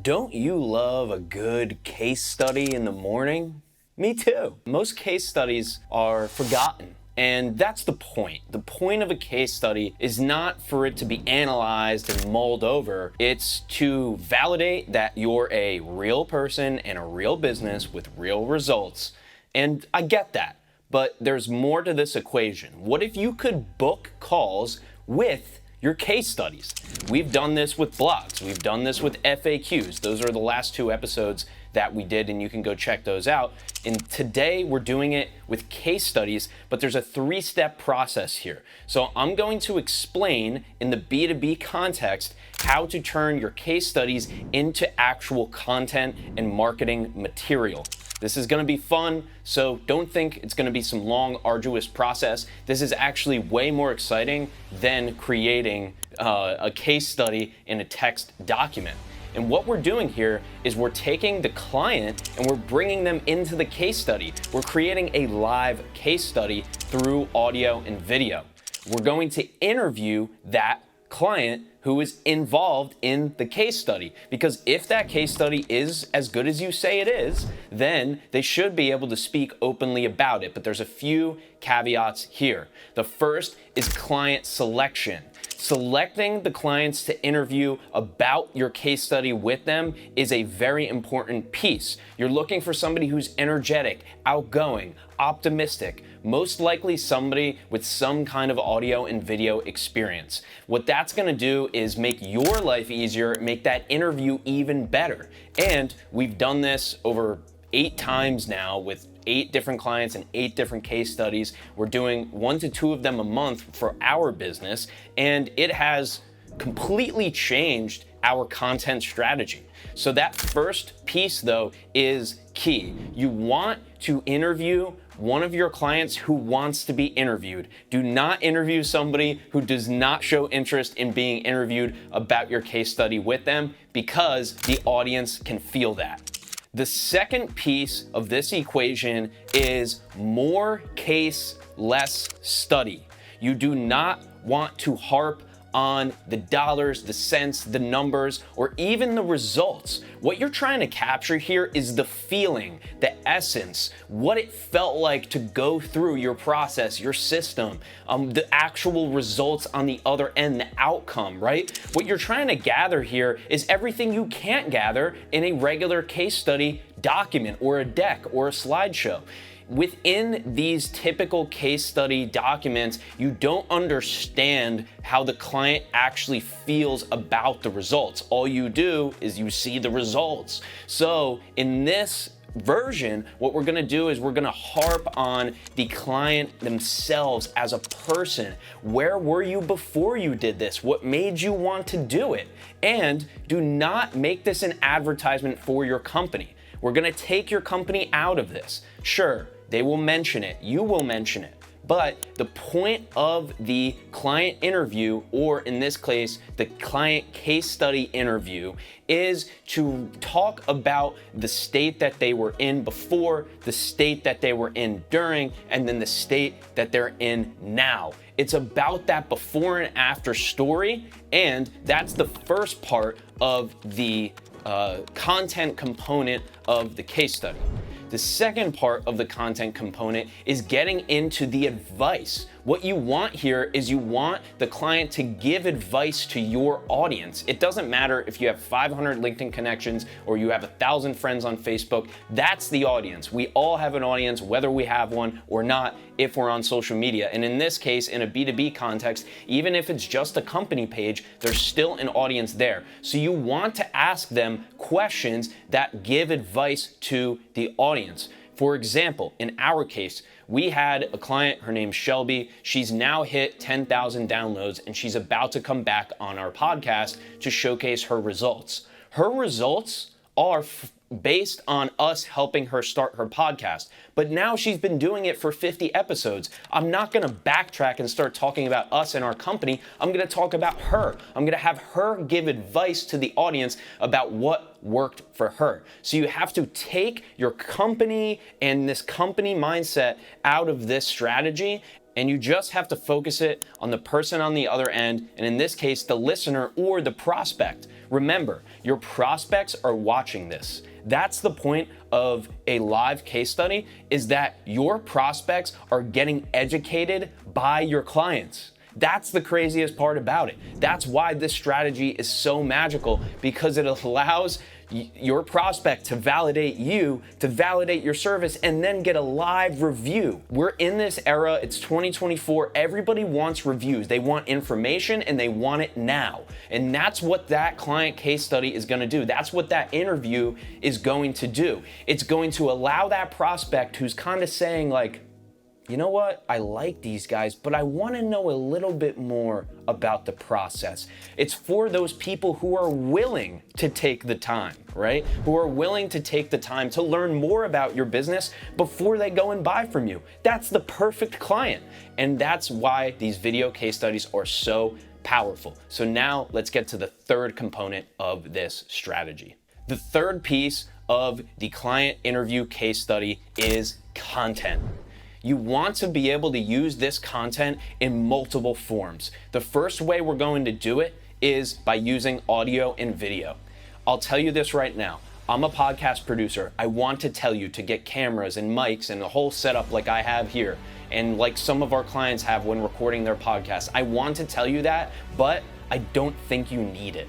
Don't you love a good case study in the morning? Me too. Most case studies are forgotten. And that's the point. The point of a case study is not for it to be analyzed and mulled over. It's to validate that you're a real person and a real business with real results. And I get that, but there's more to this equation. What if you could book calls with your case studies? We've done this with blogs. We've done this with FAQs. Those are the last two episodes that we did, and you can go check those out. And today we're doing it with case studies, but there's a three-step process here. So I'm going to explain in the B2B context how to turn your case studies into actual content and marketing material. This is going to be fun, so don't think it's going to be some long, arduous process. This is actually way more exciting than creating a case study in a text document. And what we're doing here is we're taking the client and we're bringing them into the case study. We're creating a live case study through audio and video. We're going to interview that client who is involved in the case study, because if that case study is as good as you say it is, then they should be able to speak openly about it. But there's a few caveats here. The first is client selection. Selecting the clients to interview about your case study with them is a very important piece. You're looking for somebody who's energetic, outgoing, optimistic, most likely somebody with some kind of audio and video experience. What that's going to do is make your life easier, make that interview even better. And we've done this over 8 times now with 8 different clients and 8 different case studies. We're doing 1 to 2 of them a month for our business, and it has completely changed our content strategy. So that first piece, though, is key. You want to interview one of your clients who wants to be interviewed. Do not interview somebody who does not show interest in being interviewed about your case study with them, because the audience can feel that. The second piece of this equation is more case, less study. You do not want to harp on the dollars, the cents, the numbers, or even the results. What you're trying to capture here is the feeling, the essence, what it felt like to go through your process, your system, the actual results on the other end, the outcome, right? What you're trying to gather here is everything you can't gather in a regular case study document or a deck or a slideshow. Within these typical case study documents, you don't understand how the client actually feels about the results. All you do is you see the results. So in this version, what we're gonna do is we're gonna harp on the client themselves as a person. Where were you before you did this? What made you want to do it? And do not make this an advertisement for your company. We're gonna take your company out of this. Sure, they will mention it, you will mention it, but the point of the client interview, or in this case, the client case study interview, is to talk about the state that they were in before, the state that they were in during, and then the state that they're in now. It's about that before and after story, and that's the first part of the content component of the case study. The second part of the content component is getting into the advice. What you want here is you want the client to give advice to your audience. It doesn't matter if you have 500 LinkedIn connections or you have 1,000 friends on Facebook. That's the audience. We all have an audience, whether we have one or not, if we're on social media. And in this case, in a B2B context, even if it's just a company page, there's still an audience there. So you want to ask them questions that give advice to the audience. For example, in our case, we had a client, her name's Shelby. She's now hit 10,000 downloads, and she's about to come back on our podcast to showcase her results. Her results are based on us helping her start her podcast. But now she's been doing it for 50 episodes. I'm not gonna backtrack and start talking about us and our company. I'm gonna talk about her. I'm gonna have her give advice to the audience about what worked for her. So you have to take your company and this company mindset out of this strategy, and you just have to focus it on the person on the other end, and in this case, the listener or the prospect. Remember, your prospects are watching this. That's the point of a live case study, is that your prospects are getting educated by your clients. That's the craziest part about it. That's why this strategy is so magical, because it allows your prospect to validate you, to validate your service, and then get a live review. We're in this era, it's 2024, everybody wants reviews. They want information and they want it now. And that's what that client case study is gonna do. That's what that interview is going to do. It's going to allow that prospect who's kind of saying like, you know what, I like these guys, but I want to know a little bit more about the process. It's for those people who are willing to take the time, right? Who are willing to take the time to learn more about your business before they go and buy from you. That's the perfect client. And that's why these video case studies are so powerful. So now let's get to the third component of this strategy. The third piece of the client interview case study is content. You want to be able to use this content in multiple forms. The first way we're going to do it is by using audio and video. I'll tell you this right now. I'm a podcast producer. I want to tell you to get cameras and mics and the whole setup like I have here, and like some of our clients have when recording their podcasts. I want to tell you that, but I don't think you need it.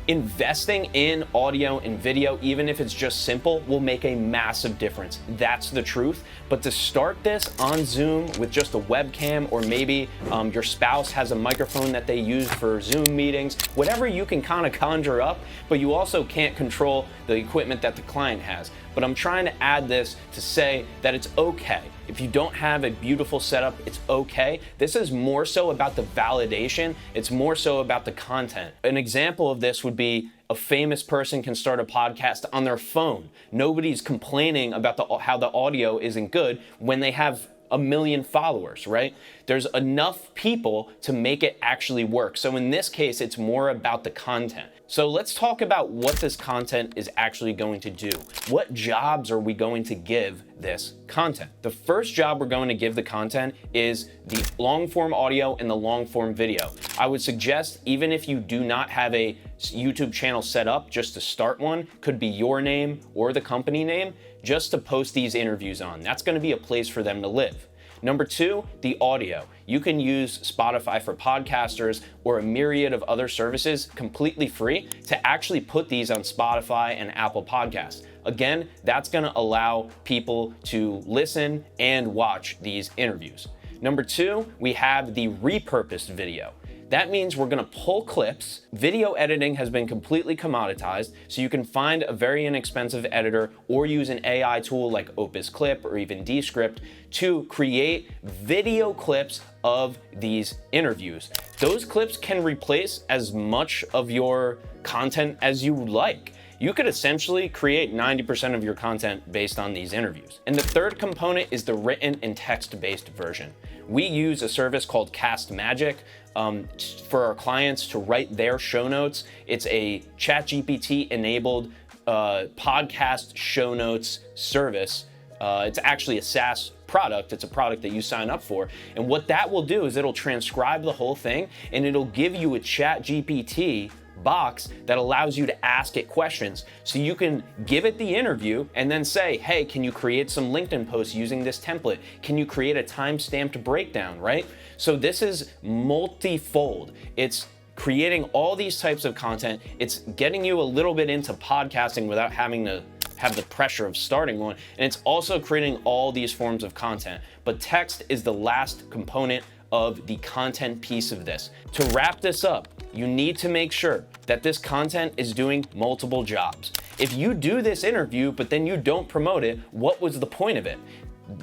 Investing in audio and video, even if it's just simple, will make a massive difference. That's the truth. But to start this on Zoom with just a webcam, or maybe your spouse has a microphone that they use for Zoom meetings, whatever you can kind of conjure up, but you also can't control the equipment that the client has. But I'm trying to add this to say that it's okay. If you don't have a beautiful setup, it's okay. This is more so about the validation. It's more so about the content. An example of this would be a famous person can start a podcast on their phone. Nobody's complaining about how the audio isn't good when they have 1 million followers, right? There's enough people to make it actually work. So in this case, it's more about the content. So let's talk about what this content is actually going to do. What jobs are we going to give this content? The first job we're going to give the content is the long form audio and the long form video. I would suggest, even if you do not have a YouTube channel set up, just to start one, could be your name or the company name, just to post these interviews on. That's going to be a place for them to live. Number two, the audio. You can use Spotify for podcasters or a myriad of other services completely free to actually put these on Spotify and Apple Podcasts. Again, that's going to allow people to listen and watch these interviews. Number two, we have the repurposed video. That means we're gonna pull clips. Video editing has been completely commoditized, so you can find a very inexpensive editor or use an AI tool like Opus Clip or even Descript to create video clips of these interviews. Those clips can replace as much of your content as you like. You could essentially create 90% of your content based on these interviews. And the third component is the written and text-based version. We use a service called Cast Magic for our clients to write their show notes. It's a ChatGPT enabled podcast show notes service. It's actually a SaaS product. It's a product that you sign up for. And what that will do is it'll transcribe the whole thing and it'll give you a ChatGPT box that allows you to ask it questions. So you can give it the interview and then say, hey, can you create some LinkedIn posts using this template? Can you create a time-stamped breakdown, right? So this is multifold. It's creating all these types of content. It's getting you a little bit into podcasting without having to have the pressure of starting one. And it's also creating all these forms of content. But text is the last component of the content piece of this. To wrap this up, you need to make sure that this content is doing multiple jobs. If you do this interview, but then you don't promote it, what was the point of it?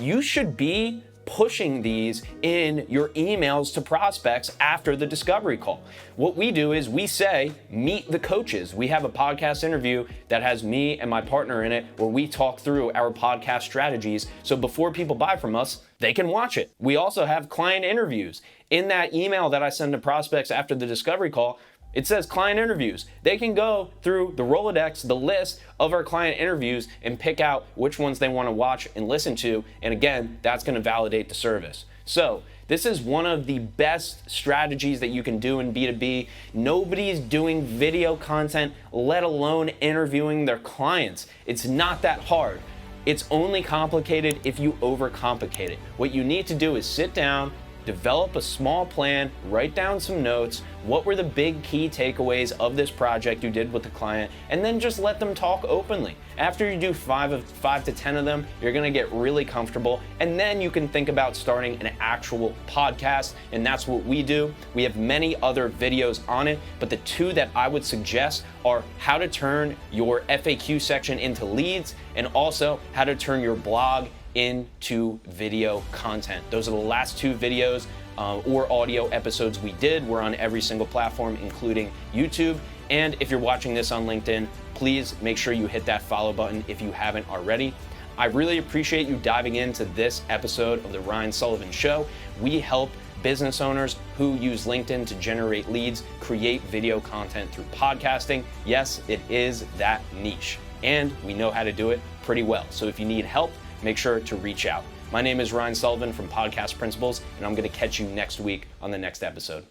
You should be pushing these in your emails to prospects after the discovery call. What we do is we say, meet the coaches. We have a podcast interview that has me and my partner in it where we talk through our podcast strategies. So before people buy from us, they can watch it. We also have client interviews. In that email that I send to prospects after the discovery call, it says client interviews. They can go through the Rolodex, the list of our client interviews, and pick out which ones they want to watch and listen to. And again, that's going to validate the service. So This is one of the best strategies that you can do in B2B. Nobody's doing video content, let alone interviewing their clients. It's not that hard. It's only complicated if you overcomplicate it. What you need to do is sit down, develop a small plan, write down some notes, what were the big key takeaways of this project you did with the client, and then just let them talk openly. After you do 5 to 10 of them, you're gonna get really comfortable, and then you can think about starting an actual podcast, and that's what we do. We have many other videos on it, but the two that I would suggest are how to turn your FAQ section into leads, and also how to turn your blog into video content. Those are the last two videos or audio episodes we did. We're on every single platform, including YouTube. And if you're watching this on LinkedIn, please make sure you hit that follow button if you haven't already. I really appreciate you diving into this episode of the Ryan Sullivan Show. We help business owners who use LinkedIn to generate leads, create video content through podcasting. Yes, it is that niche, and we know how to do it pretty well. So if you need help, make sure to reach out. My name is Ryan Sullivan from Podcast Principles, and I'm going to catch you next week on the next episode.